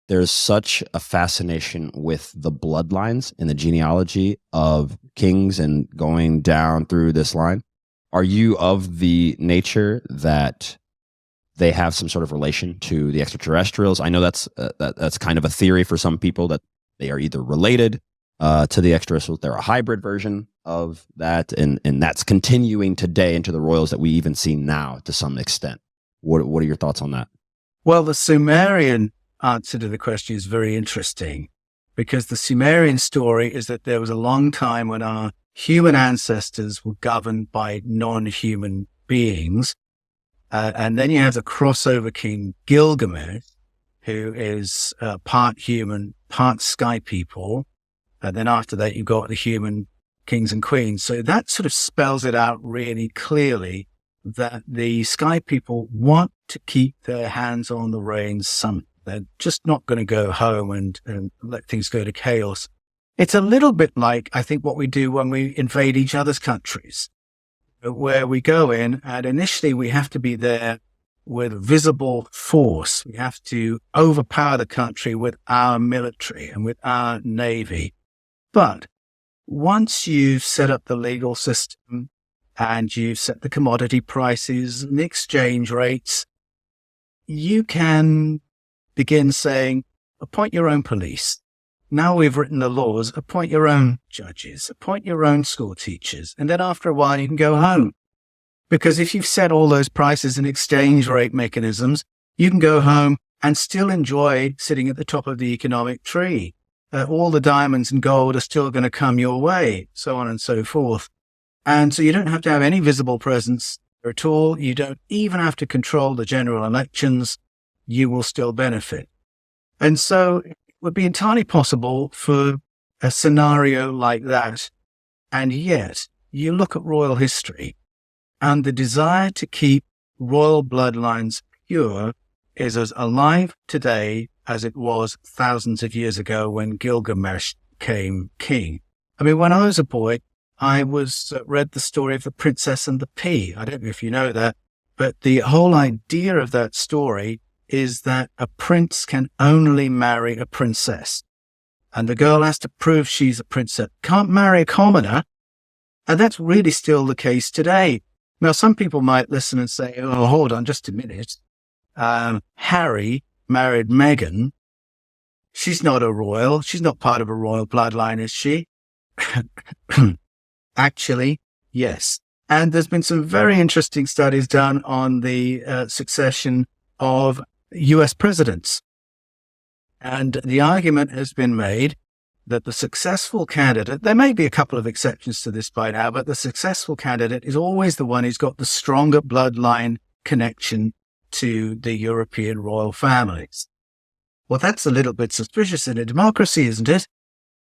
There's such a fascination with the bloodlines and the genealogy of kings and going down through this line. Are you of the nature that they have some sort of relation to the extraterrestrials? I know that's kind of a theory for some people, that they are either related to the extraterrestrials. They're a hybrid version of that, and that's continuing today into the royals that we even see now to some extent. What are your thoughts on that? Well, the Sumerian answer to the question is very interesting, because the Sumerian story is that there was a long time when our human ancestors were governed by non-human beings. And then you have the crossover king Gilgamesh, who is part human, part sky people. And then after that, you've got the human kings and queens. So that sort of spells it out really clearly that the sky people want to keep their hands on the reins somehow. They're just not going to go home and let things go to chaos. It's a little bit like, I think, what we do when we invade each other's countries, where we go in and initially we have to be there with visible force. We have to overpower the country with our military and with our navy. But once you've set up the legal system and you've set the commodity prices and the exchange rates, you can begin saying, appoint your own police. Now we've written the laws, appoint your own judges, appoint your own school teachers. And then after a while, you can go home. Because if you've set all those prices and exchange rate mechanisms, you can go home and still enjoy sitting at the top of the economic tree. All the diamonds and gold are still going to come your way, so on and so forth. And so you don't have to have any visible presence at all. You don't even have to control the general elections. You will still benefit. And so it would be entirely possible for a scenario like that. And yet you look at royal history, and the desire to keep royal bloodlines pure is as alive today as it was thousands of years ago when Gilgamesh became king. I mean, when I was a boy, I read the story of the Princess and the Pea. I don't know if you know that, but the whole idea of that story is that a prince can only marry a princess. And the girl has to prove she's a princess. Can't marry a commoner. And that's really still the case today. Now, some people might listen and say, oh, hold on just a minute. Harry married Meghan. She's not a royal. She's not part of a royal bloodline, is she? Actually, yes. And there's been some very interesting studies done on the succession of US presidents. And the argument has been made that the successful candidate, there may be a couple of exceptions to this by now, but the successful candidate is always the one who's got the stronger bloodline connection to the European royal families. Well, that's a little bit suspicious in a democracy, isn't it?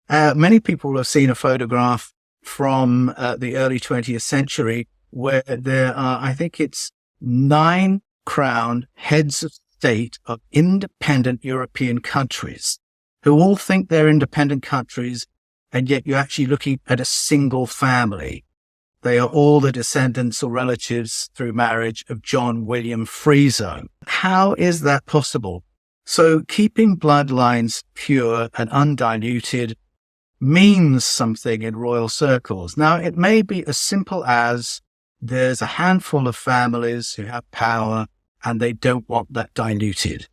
Many people have seen a photograph from the early 20th century where there are, I think it's 9 crowned heads of state of independent European countries who all think they're independent countries, and yet you're actually looking at a single family. They are all the descendants or relatives through marriage of John William Frieso. How is that possible? So keeping bloodlines pure and undiluted means something in royal circles. Now, it may be as simple as there's a handful of families who have power and they don't want that diluted.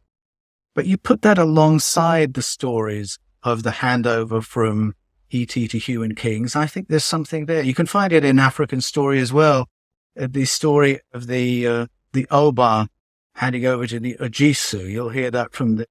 But you put that alongside the stories of the handover from E.T. to human kings, I think there's something there. You can find it in African story as well. The story of the Oba handing over to the Ojisu. You'll hear that from the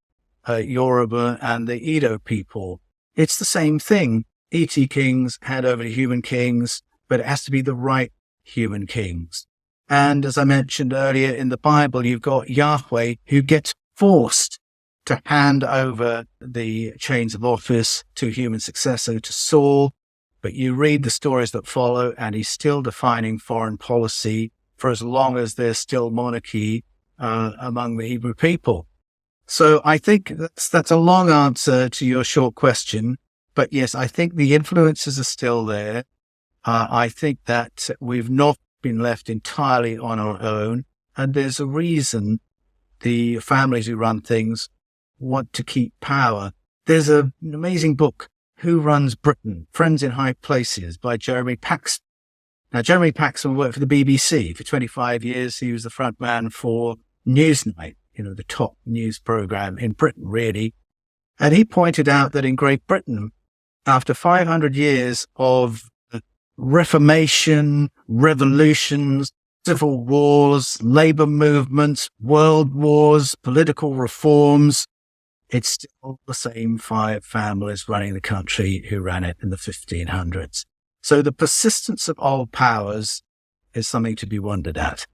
Yoruba and the Edo people. It's the same thing. E.T. kings hand over to human kings, but it has to be the right human kings. And as I mentioned earlier in the Bible, you've got Yahweh who gets forced to hand over the chains of office to a human successor, to Saul. But you read the stories that follow, and he's still defining foreign policy for as long as there's still monarchy among the Hebrew people. So I think that's a long answer to your short question. But yes, I think the influences are still there. I think that we've not been left entirely on our own. And there's a reason the families who run things want to keep power. There's an amazing book, Who Runs Britain? Friends in High Places by Jeremy Paxman. Now, Jeremy Paxman worked for the BBC for 25 years. He was the front man for Newsnight, the top news program in Britain, really. And he pointed out that in Great Britain, after 500 years of Reformation, revolutions, civil wars, labor movements, world wars, political reforms, it's still the same 5 families running the country who ran it in the 1500s. So the persistence of old powers is something to be wondered at.